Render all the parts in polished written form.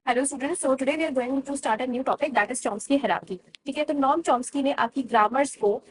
Hello students, so today we are going to start a new topic that is Chomsky hierarchy. ठीक है, तो norm Chomsky ने आपकी grammars को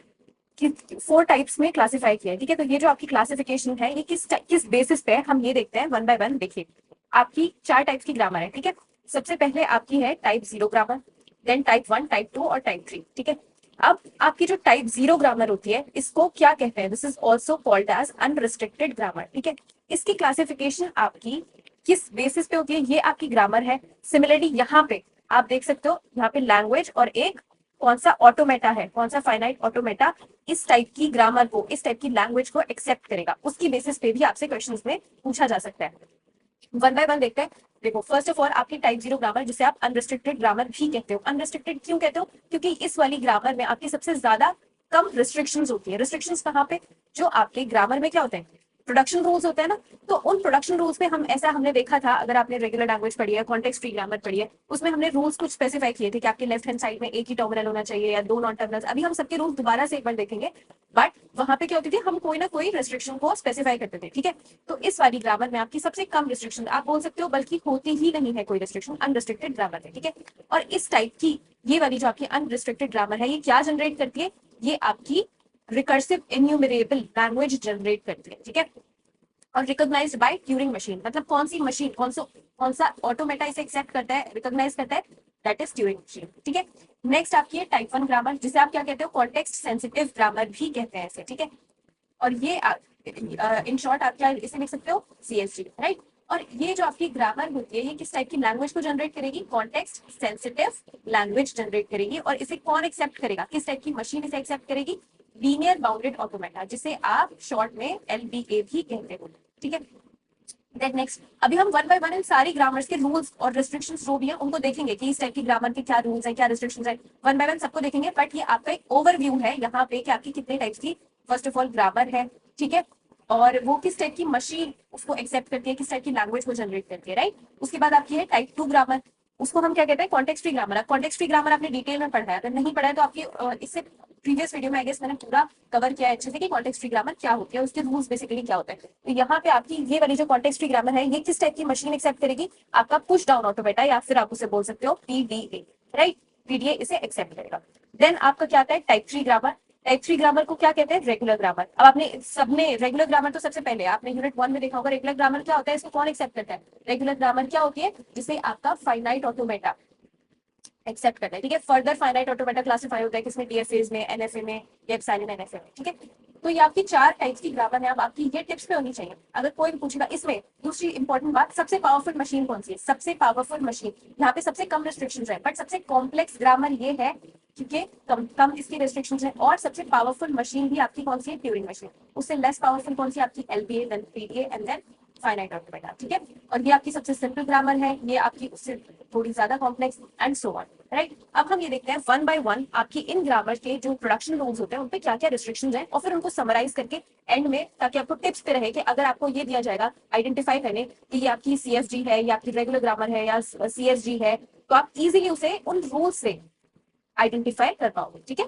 four types में क्लासिफाई किया है। ठीक है, तो ये जो आपकी क्लासिफिकेशन है ये किस बेसिस पे है हम ये देखते हैं वन बाय वन। देखिए, आपकी चार टाइप्स की ग्रामर है। ठीक है, सबसे पहले आपकी है type zero grammar, then type one, type two और टाइप थ्री। ठीक है, अब आपकी जो टाइप जीरो ग्रामर होती है इसको क्या कहते हैं? This is also called as unrestricted grammar. ठीक है, इसकी क्लासिफिकेशन आपकी किस बेसिस पे होती है? ये आपकी ग्रामर है। सिमिलरली यहाँ पे आप देख सकते हो, यहाँ पे लैंग्वेज और एक कौन सा ऑटोमेटा है, कौन सा फाइनाइट ऑटोमेटा इस टाइप की ग्रामर को, इस टाइप की लैंग्वेज को एक्सेप्ट करेगा, उसकी बेसिस पे भी आपसे क्वेश्चंस में पूछा जा सकता है। वन बाय वन देखते हैं। देखो, फर्स्ट ऑफ ऑल आपकी टाइप जीरो ग्रामर, जिसे आप अनरिस्ट्रिक्टेड ग्रामर भी कहते हो। अनरिस्ट्रिक्टेड क्यों कहते हो? क्योंकि इस वाली ग्रामर में आपकी सबसे ज्यादा कम रिस्ट्रिक्शंस होती है। रिस्ट्रिक्शंस कहाँ पे? जो आपके ग्रामर में क्या होते हैं, प्रोडक्शन रूल्स होते हैं ना। तो उन प्रोडक्शन रूल्स पे हम ऐसा हमने देखा था, अगर आपने रेगुलर लैंग्वेज पढ़ी है, कॉन्टेक्स्ट फ्री ग्रामर पढ़ी है, उसमें हमने रूल्स कुछ स्पेसिफाई किए थे कि आपके लेफ्ट हैंड साइड में एक ही टर्मिनल होना चाहिए या दो नॉन टर्मिनल्स। अभी हम सबके रूल्स दोबारा से एक बार देखेंगे, बट वहां पे क्या होती थी, हम कोई ना कोई रिस्ट्रिक्शन को स्पेसिफाई करते थे। ठीक है, तो इस वाली ग्रामर में आपकी सबसे कम रिस्ट्रिक्शन आप बोल सकते हो, बल्कि होती ही नहीं है कोई रिस्ट्रिक्शन, अनरिस्ट्रिक्टेड ग्रामर है। ठीक है, और इस टाइप की ये वाली जो आपकी अनरिस्ट्रिक्टेड ग्रामर है, ये क्या जनरेट करती है? ये आपकी रिकर्सिव इन्यूमरेबल लैंग्वेज जनरेट करती है। ठीक है, और रिकॉग्नाइज्ड बाय ट्यूरिंग मशीन, मतलब कौन सी मशीन, कौन सा ऑटोमेटा इसे एक्सेप्ट करता है, रिकॉग्नाइज करता है? That is Turing machine. ठीक है, नेक्स्ट आपकी है टाइप वन ग्रामर, जिसे आप क्या कहते हो? कॉन्टेक्स्ट सेंसिटिव ग्रामर भी कहते हैं इसे। ठीक है, और ये इन शॉर्ट आप क्या इसे लिख सकते हो? CSG, right. और ये जो आपकी ग्रामर होती है, ये किस टाइप की लैंग्वेज को जनरेट करेगी? कॉन्टेक्स्ट सेंसिटिव लैंग्वेज जनरेट करेगी। और इसे कौन एक्सेप्ट करेगा? किस टाइप की मशीन इसे एक्सेप्ट करेगी? लीनियर बाउंडेड ऑटोमेटा, जिसे आप शॉर्ट में LBA भी कहते हो। ठीक है, देन नेक्स्ट, अभी हम वन बाय वन इन सारी ग्रामर्स के रूल्स और रिस्ट्रिक्शंस जो भी हैं उनको देखेंगे कि इस टाइप की ग्रामर के क्या रूल्स हैं, क्या रिस्ट्रिक्शंस हैं। वन बाय वन सबको देखेंगे, बट ये आपका एक ओवरव्यू है यहाँ पे कि आपकी कितने टाइप्स की फर्स्ट ऑफ ऑल ग्रामर है। ठीक है, और वो किस टाइप की मशीन उसको एक्सेप्ट करती है, किस टाइप की लैंग्वेज को जनरेट करती है, राइट। उसके बाद आपकी है टाइप टू ग्रामर, उसको हम क्या कहते हैं? Context free grammar. Context free grammar आपने डिटेल में पढ़ा है, अगर नहीं पढ़ा है तो आपकी इससे प्रीवियस वीडियो में आई गेस मैंने पूरा कवर किया है अच्छे से कि कॉन्टेक्स्ट फ्री ग्रामर क्या होती है, उसके रूल्स बेसिकली क्या होते हैं। तो यहाँ पे आपकी ये वाली जो कॉन्टेक्स्ट फ्री ग्रामर है, ये किस टाइप की मशीन एक्सेप्ट करेगी? आपका पुश डाउन ऑटोमेटा, या फिर आप उसे बोल सकते हो PDA, राइट। PDA इसे एक्सेप्ट करेगा। देन आपका क्या आता है? Type three grammar. Type three grammar को क्या कहते हैं? Regular grammar. अब आपने सबने रेगुलर ग्रामर तो सबसे पहले आपने यूनिट वन में देखा होगा, रेगुलर ग्रामर क्या होता है, इसको कौन एक्सेप्ट करता है? रेगुलर ग्रामर क्या होती है? जिसे आपका फाइनाइट ऑटोमेटा एक्सेप्ट करता है। ठीक है, फर्दर फाइनाइट ऑटोमेटा क्लासिफाई होता है किसमें? DFAs में, NFA में, या एप्सिलॉन NFA में। ठीक है, तो ये आपकी चार टाइप्स की ग्रामर है। अब आपकी ये टिप्स पे होनी चाहिए, अगर कोई भी पूछेगा इसमें। दूसरी इंपॉर्टेंट बात, सबसे पावरफुल मशीन कौन सी है? सबसे पावरफुल मशीन, यहाँ पे सबसे कम रिस्ट्रिक्शंस है, बट सबसे कॉम्प्लेक्स ग्रामर ये है क्योंकि कम कम इसकी रिस्ट्रिक्शंस है। और सबसे पावरफुल मशीन भी आपकी कौन सी है? Turing machine. उससे लेस पावरफुल कौन सी? आपकी LBA, then PDA and then finite automata. ठीक है, और ये आपकी सबसे सिंपल ग्रामर है, ये आपकी उससे थोड़ी ज्यादा complex and so on, right. अब हम ये देखते हैं वन बाय वन आपकी इन ग्रामर के जो प्रोडक्शन रूल्स होते हैं उन पे क्या क्या रिस्ट्रिक्शंस हैं, और फिर उनको समराइज करके एंड में, ताकि आपको टिप्स पे रहे कि अगर आपको ये दिया जाएगा आइडेंटिफाई करने कि ये आपकी CFG है या आपकी रेगुलर ग्रामर है या CSG है, तो आप इजीली उसे उन रूल्स से आइडेंटिफाई कर पाओगे। ठीक है,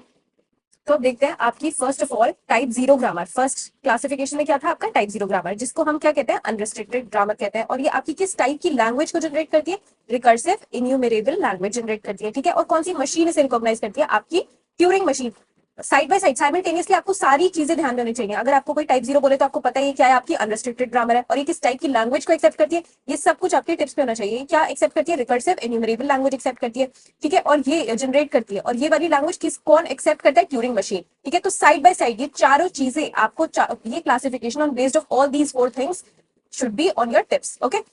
तो अब देखते हैं आपकी first of all type zero grammar. First classification में क्या था आपका? टाइप जीरो ग्रामर, जिसको हम क्या कहते हैं? अनरिस्ट्रिक्टेड ग्रामर कहते हैं। और ये आपकी किस टाइप की लैंग्वेज को जनरेट करती है? रिकर्सिव इन्यूमरेबल लैंग्वेज जनरेट करती है। ठीक है, और कौन सी मशीन इसे रिकॉग्नाइज करती है? आपकी Turing machine. Side by side simultaneously आपको सारी चीजें ध्यान देनी चाहिए। अगर आपको कोई टाइप जीरो बोले तो आपको पता है क्या है? आपकी अनरिस्ट्रिक्टेड ग्रामर है, और ये किस टाइप की लैंग्वेज को एक्सेप्ट करती है, ये सब कुछ आपके टिप्स पे होना चाहिए। क्या एक्सेप्ट करती है? रिकर्सिव इन्यूमरेबल लैंग्वेज एक्सेप्ट करती है। ठीक है, और ये जनरेट करती है, और ये वाली लैंग्वेज किस कौन एक्सेप्ट करता है? Turing machine. ठीक है, तो साइड बाय साइड ये चारों चीजें आपको ये classification on based of all these four things should be on your tips. Okay,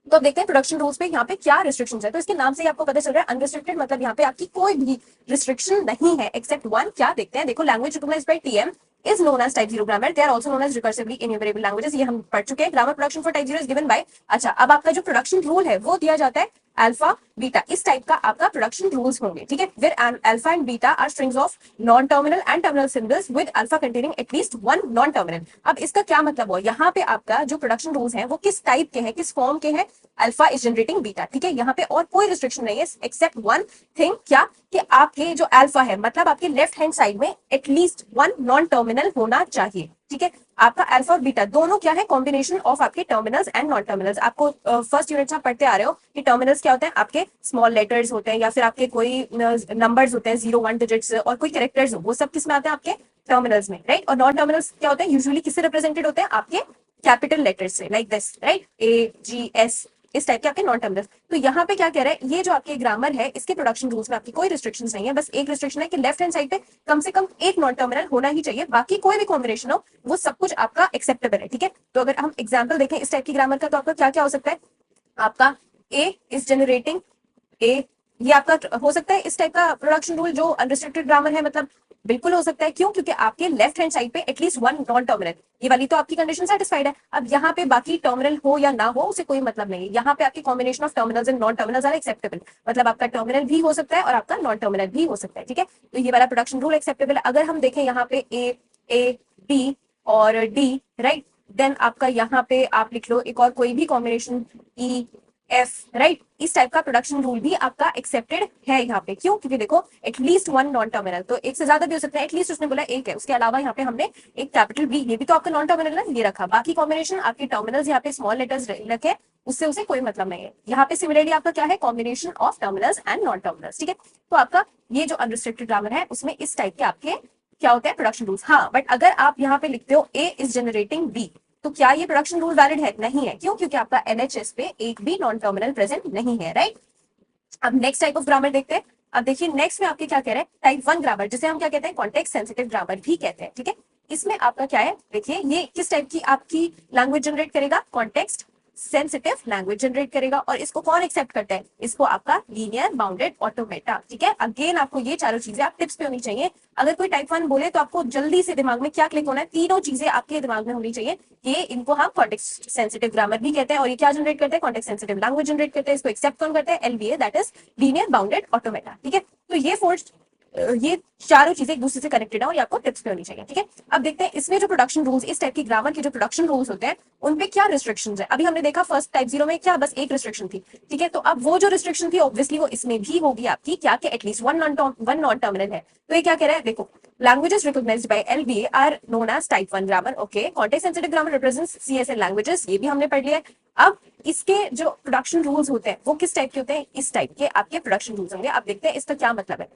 तो अब देखते हैं प्रोडक्शन रूल्स पे यहाँ पे क्या रिस्ट्रिक्शंस है। तो इसके नाम से ही आपको पता चल रहा है अनरिस्ट्रिक्टेड, मतलब यहाँ पे आपकी कोई भी रिस्ट्रिक्शन नहीं है एक्सेप्ट वन। क्या देखते हैं? देखो, language recognised by TM is known as type 0 grammar. They are also known as recursively enumerable languages. ये हम पढ़ चुके हैं। Grammar production for type 0 is given by, अच्छा अब आपका जो प्रोडक्शन रूल है वो दिया जाता है अल्फा बीटा, इस टाइप का आपका प्रोडक्शन रूल्स होंगे, ठीक है। Where alpha and beta are strings of non terminal and terminal symbols with alpha containing at least one non terminal. अब इसका क्या मतलब हुआ, यहाँ पे आपका जो प्रोडक्शन रूल्स हैं वो किस टाइप के हैं, किस फॉर्म के हैं, अल्फा इज जनरेटिंग बीटा, ठीक है। यहाँ पे और कोई रिस्ट्रिक्शन नहीं है एक्सेप्ट वन थिंग, क्या कि आपके जो अल्फा है मतलब आपके लेफ्ट हैंड साइड में एटलीस्ट वन नॉन टर्मिनल होना चाहिए, ठीक है। आपका अल्फा और बीटा दोनों क्या है, कॉम्बिनेशन ऑफ आपके टर्मिनल्स एंड नॉन टर्मिनल्स। आपको फर्स्ट यूनिट में पढ़ते आ रहे हो कि टर्मिनल्स क्या होते हैं, आपके स्मॉल लेटर्स होते हैं या फिर आपके कोई नंबर्स होते हैं 0 1 डिजिट्स और कोई कैरेक्टर्स हो, वो सब किस में आते हैं, आपके टर्मिनल्स में, राइट। और नॉन टर्मिनल्स क्या होते हैं, यूजुअली किससे रिप्रेजेंटेड होते हैं, आपके कैपिटल लेटर्स से, लाइक दिस, राइट, AGS, इस टाइप के आपके नॉन टर्मिनल्स। तो यहाँ पे क्या कह रहा है, ये जो आपके ग्रामर है इसके प्रोडक्शन रूल्स में आपकी कोई रिस्ट्रिक्शंस नहीं है, बस एक रिस्ट्रिक्शन है कि लेफ्ट हैंड साइड पे कम से कम एक नॉन टर्मिनल होना ही चाहिए, बाकी कोई भी कॉम्बिनेशन हो वो सब कुछ आपका एक्सेप्टेबल है, ठीक है। तो अगर हम एग्जाम्पल देखें इस टाइप की ग्रामर का, तो आपका क्या क्या हो सकता है, आपका ए इज जनरेटिंग ए, ये आपका हो सकता है इस टाइप का प्रोडक्शन रूल जो अनरिस्ट्रिक्टेड ग्रामर है, मतलब बिल्कुल हो सकता है। क्यों, क्योंकि आपके लेफ्ट हैंड साइड पे एटलीस्ट वन नॉन टर्मिनल, ये वाली तो आपकी कंडीशन सेटिस्फाइड है। अब यहाँ पे बाकी टर्मिनल हो या ना हो उसे कोई मतलब नहीं है, यहाँ पे आपकी combination of terminals and non terminals are acceptable, मतलब आपका टर्मिनल भी हो सकता है और आपका नॉन टर्मिनल भी हो सकता है, ठीक है। तो ये वाला प्रोडक्शन रूल एक्सेप्टेबल है। अगर हम देखें यहाँ पे ए बी और डी, राइट, देन आपका यहाँ पे आप लिख लो एक और कोई भी कॉम्बिनेशन ई एफ, राइट, इस टाइप का प्रोडक्शन रूल भी आपका एक्सेप्टेड है यहाँ पे। क्यों, क्योंकि देखो एटलीस्ट वन नॉन टर्मिनल, तो एक से ज्यादा भी हो सकता है, एटलीस्ट उसने बोला एक है, उसके अलावा यहाँ पे हमने एक कैपिटल बी, ये भी तो आपका नॉन टर्मिनल है, ये रखा। बाकी कॉम्बिनेशन आपके टर्मिनल्स यहाँ पे स्मॉल लेटर्स रखे, उससे उसे कोई मतलब नहीं है। यहाँ पे सिमिलरली आपका क्या है, combination of terminals and non terminals, ठीक है। तो आपका ये जो अनरिस्ट्रिक्टेड ग्रामर है उसमें इस टाइप के आपके क्या होते हैं, प्रोडक्शन रूल्स। हाँ, बट अगर आप यहाँ पे लिखते हो ए इज जनरेटिंग बी, तो क्या ये प्रोडक्शन रूल वैलिड है, नहीं है। क्यों, क्योंकि आपका एलएचएस पे एक भी नॉन टर्मिनल प्रेजेंट नहीं है, राइट। अब नेक्स्ट टाइप ऑफ ग्रामर देखते हैं। अब देखिए नेक्स्ट में आपके क्या कह रहे हैं, टाइप 1 ग्रामर, जिसे हम क्या कहते हैं, कॉन्टेक्स्ट सेंसिटिव ग्रामर भी कहते हैं, ठीक है। इसमें आपका क्या है, देखिए ये किस टाइप की आपकी लैंग्वेज जनरेट करेगा, कॉन्टेक्स्ट सेंसिटिव लैंग्वेज जनरेट करेगा। और इसको कौन एक्सेप्ट करता है, इसको आपका लीनियर बाउंडेड ऑटोमेटा, ठीक है। अगेन आपको ये चारों चीजें आप टिप्स पे होनी चाहिए। अगर कोई टाइप 1 बोले तो आपको जल्दी से दिमाग में क्या क्लिक होना है, तीनों चीजें आपके दिमाग में होनी चाहिए। ये इनको हम कॉन्टेक्स्ट सेंसिटिव ग्रामर भी कहते हैं, और ये क्या जनरेट करते हैं, कॉन्टेक्स्ट सेंसिटिव लैंग्वेज जनरेट करते हैं। इसको एक्सेप्ट कौन करते हैं, LBA, that is linear bounded automata, ठीक है। तो ये चारों चीजें एक दूसरे से कनेक्टेड है और ये आपको टिप्स पे होनी चाहिए, ठीक है। अब देखते हैं इसमें जो प्रोडक्शन रूल्स, इस टाइप की ग्रामर के जो प्रोडक्शन रूल्स होते हैं उनपे क्या रिस्ट्रिक्शंस है। अभी हमने देखा फर्स्ट टाइप 0 में क्या बस एक रिस्ट्रिक्शन थी, ठीक है। तो अब वो जो रिस्ट्रिक्शन थी ऑब्वियसली वो इसमें भी होगी आपकी, क्या कि एटलीस्ट वन नॉन टर्मिनल है। तो ये क्या कह रहा है, देखो languages recognized by LBA are known as type 1 grammar, okay, context sensitive grammar represents CSL languages, ये भी हमने पढ़ लिया है। अब इसके जो प्रोडक्शन रूल्स होते हैं वो किस टाइप के होते हैं, इस टाइप के आपके प्रोडक्शन रूल्स होंगे। अब देखते हैं इसका क्या मतलब है।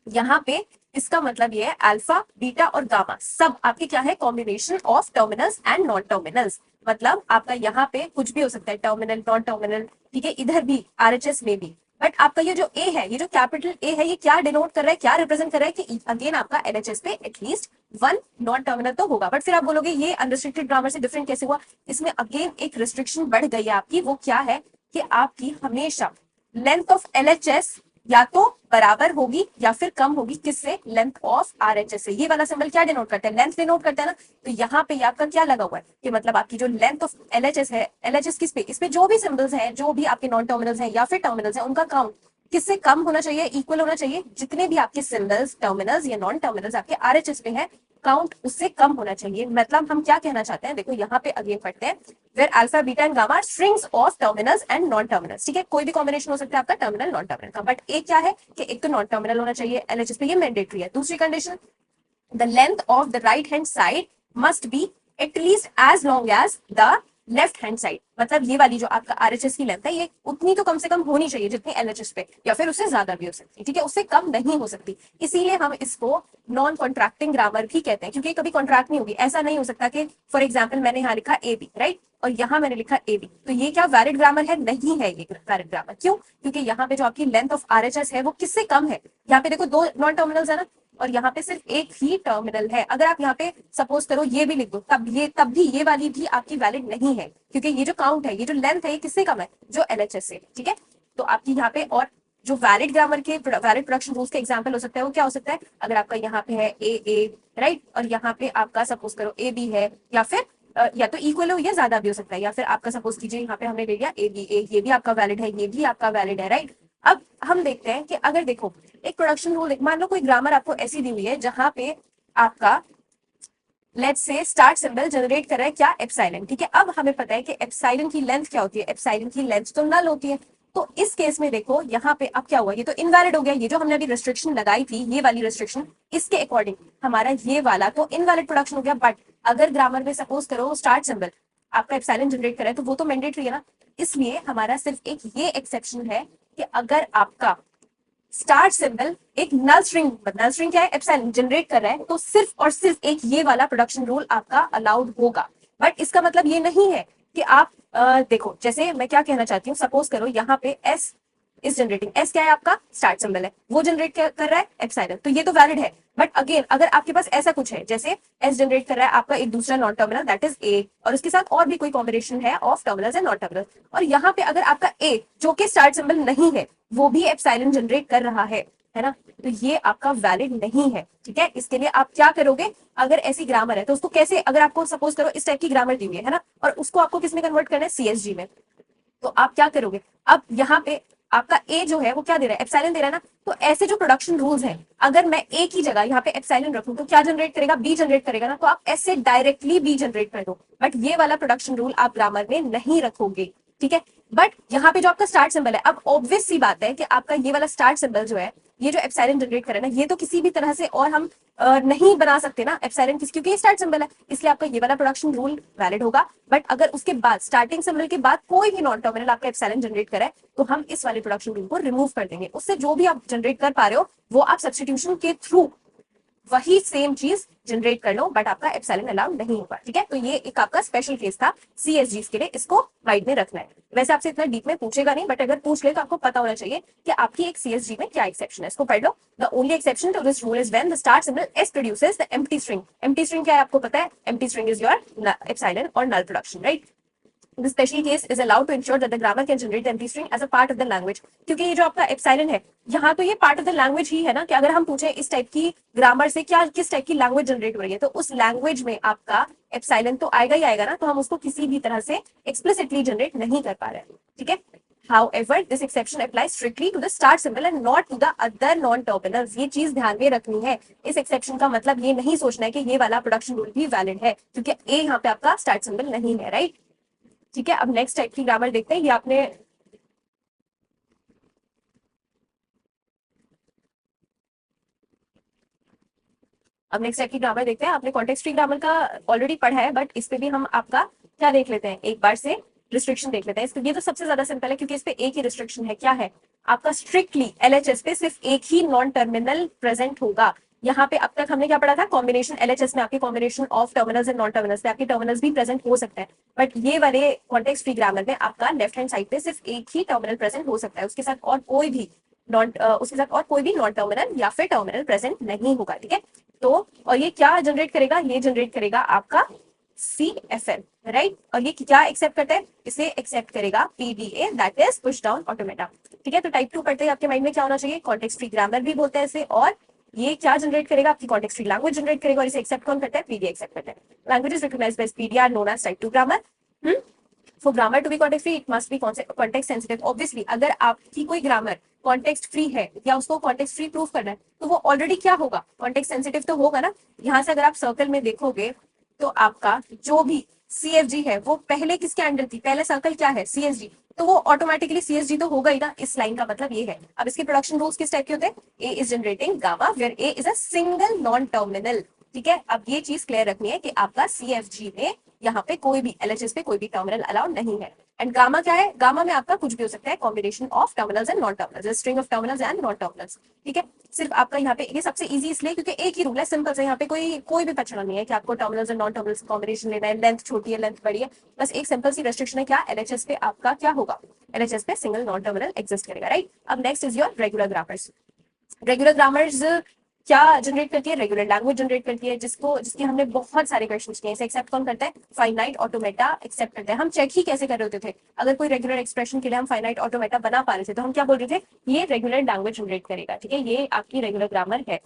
यहाँ पे इसका मतलब ये है अल्फा बीटा और गामा सब आपके क्या है, combination of terminals and non terminals. मतलब आपका यहाँ पे कुछ भी हो सकता है, टर्मिनल नॉन टर्मिनल, ठीक है, इधर भी आरएचएस में भी। बट आपका ये जो ए है, ये जो कैपिटल ए है, ये क्या डिनोट कर रहा है, क्या रिप्रेजेंट कर रहा है, कि अगेन आपका एलएचएस पे एटलीस्ट वन नॉन टर्मिनल तो होगा। बट फिर आप बोलोगे ये अनरिस्ट्रिक्टेड ग्रामर से डिफरेंट कैसे हुआ, इसमें अगेन एक रिस्ट्रिक्शन बढ़ गई है आपकी। वो क्या है कि आपकी हमेशा लेंथ ऑफ एलएचएस या तो बराबर होगी या फिर कम होगी, किससे, लेंथ ऑफ आरएचएस से। ये वाला सिंबल क्या डिनोट करता है, लेंथ डिनोट करता है ना। तो यहाँ पे आपका क्या लगा हुआ है कि मतलब आपकी जो लेंथ ऑफ एलएचएस है, एलएचएस किस पे, इस पे जो भी सिंबल्स हैं, जो भी आपके नॉन टर्मिनल्स हैं या फिर टर्मिनल्स हैं, उनका काउंट किससे कम होना चाहिए, इक्वल होना चाहिए। जितने भी आपके सिंबल्स टर्मिनल्स या नॉन टर्मिनल्स आपके आरएचएस पे हैं, काउंट उससे कम होना चाहिए। मतलब हम क्या कहना चाहते हैं, देखो यहाँ पे अगेन पढ़ते हैं, where alpha beta and gamma strings of terminals and non terminals, ठीक है। कोई भी कॉम्बिनेशन हो सकता है आपका टर्मिनल नॉन टर्मिनल का, बट एक क्या है कि एक तो नॉन टर्मिनल होना चाहिए एलएचएस पे, ये मैंडेटरी है। दूसरी condition, the length of the right hand side must be at least as long as the left hand side. मतलब ये वाली जो आपका आरएचएस की लेंथ है, ये उतनी तो कम से कम होनी चाहिए जितनी एलएचएस पे, या फिर उससे ज्यादा भी हो सकती है, ठीक है, उससे कम नहीं हो सकती। इसीलिए हम इसको नॉन कॉन्ट्रैक्टिंग ग्रामर भी कहते हैं, क्योंकि कभी कॉन्ट्रैक्ट नहीं होगी। ऐसा नहीं हो सकता कि फॉर एग्जाम्पल मैंने यहाँ लिखा ए बी, राइट, और यहाँ मैंने लिखा ए बी, तो ये क्या वैलिड ग्रामर है, नहीं है ये वैलिड ग्रामर। क्यों, क्योंकि यहाँ पे जो आपकी लेंथ ऑफ आरएचएस है वो किससे कम है। यहाँ पे देखो दो नॉन टर्मिनल्स है ना, और यहाँ पे सिर्फ एक ही टर्मिनल है। अगर आप यहाँ पे सपोज करो ये भी लिख दो, तब भी ये वाली भी आपकी वैलिड नहीं है, क्योंकि ये जो काउंट है, ये जो लेंथ है, ये किससे कम है, जो एलएचएस से, ठीक है। तो आपकी यहाँ पे और जो वैलिड ग्रामर के वैलिड प्रोडक्शन रूल्स के एग्जांपल हो सकता है, वो क्या हो सकता है, अगर आपका यहाँ पे है ए राइट, और यहाँ पे आपका सपोज करो ए बी है, या फिर या तो इक्वल हो या ज्यादा भी हो सकता है, या फिर आपका सपोज कीजिए यहाँ पे हमने ले लिया ए बी ए, ये भी आपका वैलिड है, ये भी आपका वैलिड है, राइट। अब हम देखते हैं कि अगर देखो एक प्रोडक्शन रूल, मान लो कोई ग्रामर आपको ऐसी दी हुई है जहां पे आपका let's say start symbol generate कर रहा है क्या, एप्सिलॉन, ठीक है। अब हमें पता है कि एप्सिलॉन की लेंथ क्या होती है, एप्सिलॉन की लेंथ तो नल होती है। तो इस केस में देखो यहाँ पे अब क्या हुआ, ये तो इनवैलिड हो गया, ये जो हमने अभी रिस्ट्रिक्शन लगाई थी ये वाली रिस्ट्रिक्शन, इसके अकॉर्डिंग हमारा ये वाला तो इनवैलिड प्रोडक्शन हो गया। बट अगर ग्रामर में सपोज करो स्टार्ट सिंबल आपका एप्सिलॉन जनरेट करे तो वो तो मैंडेटरी है ना, इसलिए हमारा सिर्फ एक ये एक्सेप्शन है कि अगर आपका स्टार्ट सिंबल एक नल स्ट्रिंग क्या है, एप्सिलॉन जनरेट कर रहा है, तो सिर्फ और सिर्फ एक ये वाला प्रोडक्शन रूल आपका अलाउड होगा। बट इसका मतलब ये नहीं है कि आप देखो, जैसे मैं क्या कहना चाहती हूँ, सपोज करो यहाँ पे एस इज जनरेटिंग, एस क्या है आपका स्टार्ट सिंबल है, वो जनरेट कर रहा है एप्सिलॉन, तो ये तो वैलिड है। बट अगेन अगर आपके पास ऐसा कुछ है जैसे एस जनरेट कर रहा है आपका एक दूसरा non terminal that is a, और उसके साथ और भी कोई कॉम्बिनेशन है of terminals and non terminal, और यहाँ पे अगर आपका ए जो कि स्टार्ट सिंबल नहीं है वो भी एप्सिलॉन जनरेट कर रहा है ना, तो ये आपका वैलिड नहीं है, ठीक है। इसके लिए आप क्या करोगे, अगर ऐसी ग्रामर है तो उसको कैसे, अगर आपको सपोज करो इस टाइप की ग्रामर दी हुई है ना, और उसको आपको किसमें कन्वर्ट करना है, सीएसजी में, तो आप क्या करोगे, अब यहाँ पे आपका ए जो है वो क्या दे रहा है, एप्सिलॉन दे रहा है ना, तो ऐसे जो प्रोडक्शन रूल्स हैं, अगर मैं ए की जगह यहाँ पे एप्सिलॉन रखूं तो क्या जनरेट करेगा, बी जनरेट करेगा ना, तो आप ऐसे डायरेक्टली बी जनरेट कर दो, बट ये वाला प्रोडक्शन रूल आप ग्रामर में नहीं रखोगे, ठीक है। बट यहाँ पे जो आपका स्टार्ट सिंबल है, अब ऑब्वियस सी बात है कि आपका ये वाला स्टार्ट सिंबल जो है, ये जो एप्सिलॉन जनरेट करे ना, ये तो किसी भी तरह से और हम नहीं बना सकते ना एप्सिलॉन किस, क्योंकि ये स्टार्ट सिंबल है, इसलिए आपका ये वाला प्रोडक्शन रूल वैलिड होगा। बट अगर उसके बाद स्टार्टिंग सिंबल के बाद कोई भी नॉन टर्मिनल आपका एप्सिलॉन जनरेट करे तो हम इस वाले प्रोडक्शन रूल को रिमूव कर देंगे, उससे जो भी आप जनरेट कर पा रहे हो वो आप सब्सटीट्यूशन के थ्रू वही सेम चीज जनरेट कर लो, बट आपका एप्सिलॉन अलाउड नहीं होगा, ठीक है। तो ये एक आपका स्पेशल केस था सीएसजी के लिए, इसको माइंड में रखना है। वैसे आपसे इतना डीप में पूछेगा नहीं, बट अगर पूछ ले तो आपको पता होना चाहिए कि आपकी एक सीएसजी में क्या एक्सेप्शन है, इसको पढ़ लो। The only exception to this rule is when the start symbol S produces the empty string. Empty string क्या है आपको पता है, empty string is your epsilon और null production, right. The special case is allowed to ensure that the grammar can generate the empty string as a part of the language, क्योंकि ये जो आपका एप्सिलॉन है यहाँ तो ये पार्ट ऑफ द लैंग्वेज ही है ना, कि अगर हम पूछे इस टाइप की ग्रामर से क्या किस टाइप की लैंग्वेज जनरेट हो रही है, तो उस लैंग्वेज में आपका एप्सिलॉन तो आएगा ही आएगा ना, तो हम उसको किसी भी तरह से एक्सप्लिसिटली जनरेट नहीं कर पा रहे हैं, ठीक है। However, this exception applies strictly to the start symbol and not to the other non-terminals. ये चीज ध्यान में रखनी है, इस एक्सेप्शन का मतलब ये नहीं सोचना है कि ये वाला प्रोडक्शन रूल भी वैलिड है, क्योंकि ए यहाँ पे आपका स्टार्ट सिंबल नहीं है, राइट। ठीक है, अब नेक्स्ट टाइप की ग्रामर देखते हैं। ये आपने अब नेक्स्ट टाइप की ग्रामर देखते हैं। आपने कॉन्टेक्स्ट फ्री ग्रामर का ऑलरेडी पढ़ा है, बट इस पे भी हम आपका क्या देख लेते हैं, एक बार से रिस्ट्रिक्शन देख लेते हैं। इसके ये तो सबसे ज्यादा सिंपल है क्योंकि इस पे एक ही रिस्ट्रिक्शन है, क्या है आपका, स्ट्रिक्टली एलएचएस पे सिर्फ एक ही नॉन टर्मिनल प्रेजेंट होगा। यहाँ पे अब तक हमने क्या पढ़ा था, कॉम्बिनेशन एलएचएस में आपके combination of terminals and non terminals पे आपके टर्मिनल्स भी प्रेजेंट हो सकता है, बट ये वाले कॉन्टेक्स्ट फ्री ग्रामर में आपका लेफ्ट हैंड साइड पे सिर्फ एक ही टर्मिनल प्रेजेंट हो सकता है, उसके साथ और कोई भी नॉन टर्मिनल या फिर टर्मिनल प्रेजेंट नहीं होगा, ठीक है। तो और ये क्या जनरेट करेगा, ये जनरेट करेगा आपका CFL, राइट। और ये क्या एक्सेप्ट करता है, इसे एक्सेप्ट करेगा PDA, that is push down automata, ठीक है। तो टाइप 2 पढ़ते हैं आपके माइंड में क्या होना चाहिए, कॉन्टेक्स्ट फ्री ग्रामर भी बोलते हैं इसे, और ये क्या जनरेट करेगा, आपकी कॉन्टेक्स्ट फ्री लैंग्वेज जनरेट करेगा, और इसे एक्सेप्ट कौन करता है, PDA एक्सेप्ट करता है। Languages recognised by PDA are known as type 2 grammar. For grammar to be context free, it must be context sensitive. Obviously, अगर आपकी कोई ग्रामर कॉन्टेक्स्ट फ्री है या उसको कॉन्टेक्स्ट फ्री प्रूफ करना है तो वो ऑलरेडी क्या होगा, कॉन्टेक्स्ट सेंसिटिव तो होगा ना। यहाँ से अगर आप सर्कल में देखोगे तो आपका जो भी CFG है वो पहले किसके अंडर थी, पहले सर्कल क्या है, CSG, तो वो ऑटोमेटिकली CSG तो होगा ही ना। इस लाइन का मतलब ये है। अब इसके प्रोडक्शन रूल्स किस टाइप के होते हैं, A is generating gamma where A is a single non terminal, ठीक है। अब ये चीज क्लियर रखनी है कि आपका CFG में यहाँ पे कोई भी LHS पे कोई भी टर्मिनल अलाउड नहीं है। एंड गामा क्या है, गामा में आपका कुछ भी हो सकता है, combination of terminals and non terminals, string of terminals and non terminals, ठीक है। सिर्फ आपका यहाँ पे ये सबसे इजी इसलिए क्योंकि एक ही रूल है, सिंपल से, यहाँ पे कोई भी पछड़ा नहीं है कि आपको terminals and non terminals combination लेना है, लेंथ छोटी है लेंथ बड़ी है, बस एक सिंपल सी रेस्ट्रिक्शन है, क्या LHS पे आपका क्या होगा, LHS पे सिंगल नॉन टर्मिनल एग्जिस्ट करेगा, राइट। अब next is your regular grammars. Regular grammars क्या जनरेट करती है, रेगुलर लैंग्वेज जनरेट करती है, जिसके हमने बहुत सारे क्वेश्चन किए। इसे एक्सेप्ट कौन करता है, फाइनाइट ऑटोमेटा एक्सेप्ट करते हैं। हम चेक ही कैसे कर रहे होते थे, अगर कोई रेगुलर एक्सप्रेशन के लिए हम फाइनाइट ऑटोमेटा बना पा रहे थे तो हम क्या बोल रहे थे, ये रेगुलर लैंग्वेज जनरेट करेगा, ठीक है, ये आपकी रेगुलर ग्रामर है।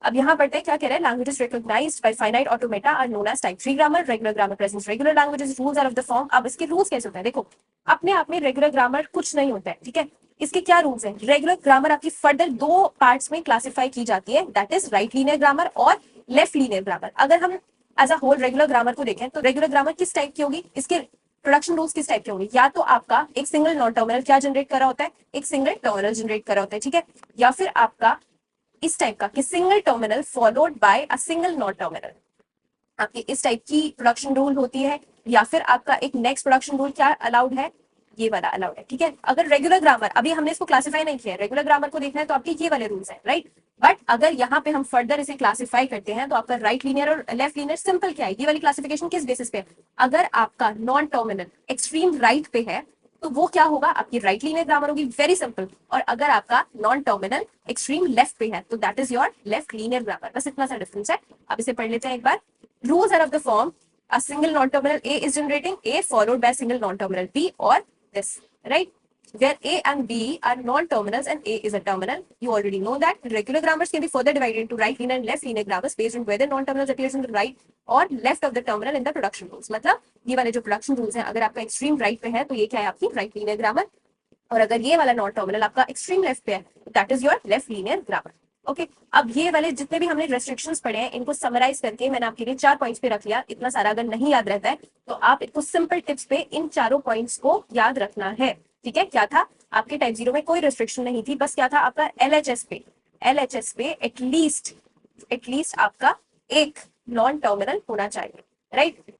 अब यहाँ पढ़ते हैं क्या कह रहे हैं, languages recognised by finite automata are known as type 3 grammar, regular grammar presents regular languages, rules are of the form. अब इसके रूल्स कैसे होते हैं, देखो अपने आप में रेगुलर ग्रामर कुछ नहीं होता है, ठीक है। इसके क्या रूल्स हैं? रेगुलर ग्रामर आपकी फर्दर दो पार्ट्स में क्लासिफाई की जाती है, that is right linear grammar और लेफ्ट लीनियर ग्रामर। अगर हम as a whole regular grammar को देखें तो रेगुलर ग्रामर किस टाइप की होगी, इसके प्रोडक्शन रूल्स किस टाइप के होंगे? या तो आपका एक सिंगल नॉन टर्मिनल क्या जनरेट कर रहा होता है, एक सिंगल टर्मिनल जनरेट कर रहा होता है, ठीक है, या फिर आपका इस टाइप का कि single terminal followed by a single non terminal, आपकी इस टाइप की प्रोडक्शन रूल होती है। या फिर आपका एक नेक्स्ट प्रोडक्शन रूल क्या अलाउड है, ये वाला अलाउड है, ठीक है। अगर रेगुलर ग्रामर, अभी हमने इसको क्लासिफाई नहीं किया है, रेगुलर ग्रामर को देखना है तो आपके ये वाले रूल्स हैं, राइट। बट अगर यहाँ पे हम फर्दर इसे क्लासिफाई करते हैं तो आपका राइट लीनियर और लेफ्ट लीनियर सिंपल क्या है, ये वाली क्लासिफिकेशन किस बेसिस पे है? अगर आपका नॉन टर्मिनल एक्सट्रीम राइट पे है तो वो क्या होगा, आपकी राइट लीनियर ग्रामर होगी, वेरी सिंपल। और अगर आपका नॉन टर्मिनल एक्सट्रीम लेफ्ट पे है तो that is your left linear grammar. बस इतना सा डिफरेंस है। अब इसे पढ़ लेते हैं एक बार। Rules are of the form: a single non-terminal A is generating A followed by a single non-terminal B, or this, right? Where A and B are non-terminals and A is a terminal. You already know that. Regular grammars can be further divided into right linear and left linear grammars based on whether non-terminals appears in the right or left of the terminal in the production rules. मतलब ये वाले जो production rules हैं, अगर आपका extreme right पे है तो ये क्या है, आपकी right linear grammar, और अगर ये वाला non-terminal आपका extreme left पे है तो that is your left linear grammar. Okay अब ये वाले जितने भी हमने रेस्ट्रिक्शंस पढ़े हैं इनको समराइज करके मैंने आपके लिए 4 पॉइंट्स पे रख लिया। इतना सारा अगर नहीं याद रहता है तो आप इनको सिंपल टिप्स पे इन चारों पॉइंट्स को याद रखना है, ठीक है। क्या था आपके टाइप 0 में, कोई रेस्ट्रिक्शन नहीं थी, बस क्या था आपका एलएचएस पे एटलीस्ट आपका एक नॉन टर्मिनल होना चाहिए, राइट।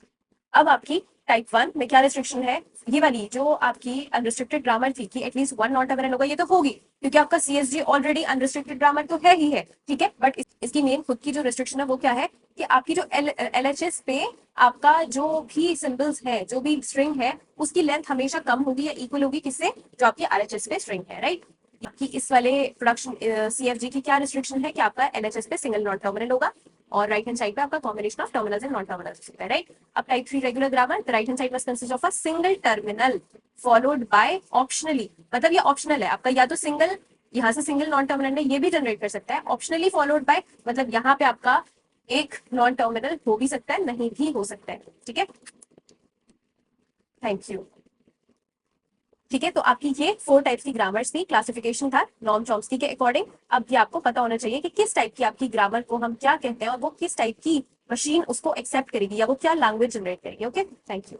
अब आपकी टाइप 1 में क्या रिस्ट्रिक्शन है, ये वाली जो आपकी अनरिस्ट्रिक्टेड ग्रामर थी कि एटलीस्ट वन नॉन टर्मिनल होगा, ये तो होगी क्योंकि आपका सीएसजी ऑलरेडी अनरिस्ट्रिक्टेड ग्रामर तो है ही है, ठीक है। बट इसकी मेन खुद की जो रिस्ट्रिक्शन है वो क्या है कि आपकी जो एलएचएस पे आपका जो भी सिंबल्स है, जो भी स्ट्रिंग है, उसकी लेंथ हमेशा कम होगी या इक्वल होगी किससे, जो आपकी आरएचएस पे स्ट्रिंग है, राइट। कि इस वाले प्रोडक्शन सीएफजी की क्या रिस्ट्रिक्शन है कि आपका एलएचएस पे सिंगल नॉन टर्मिनल होगा और राइट हैंड साइड पे आपका combination of terminals and non terminals हो सकता है, राइट। अब type 3 regular grammar, the right hand side must consist of a single terminal followed by optionally, मतलब ये ऑप्शनल है आपका, या तो सिंगल यहाँ से सिंगल नॉन टर्मिनल ये भी जनरेट कर सकता है, ऑप्शनली फॉलोड बाय मतलब यहाँ पे आपका एक नॉन टर्मिनल हो भी सकता है, नहीं भी हो सकता है, ठीक है। Thank you. ठीक है, तो आपकी ये 4 टाइप्स की ग्रामर्स थी, क्लासिफिकेशन था नॉर्म चॉम्स्की के अकॉर्डिंग। अब ये आपको पता होना चाहिए कि किस टाइप की आपकी ग्रामर को हम क्या कहते हैं और वो किस टाइप की मशीन उसको एक्सेप्ट करेगी या वो क्या लैंग्वेज जनरेट करेगी। Okay, thank you.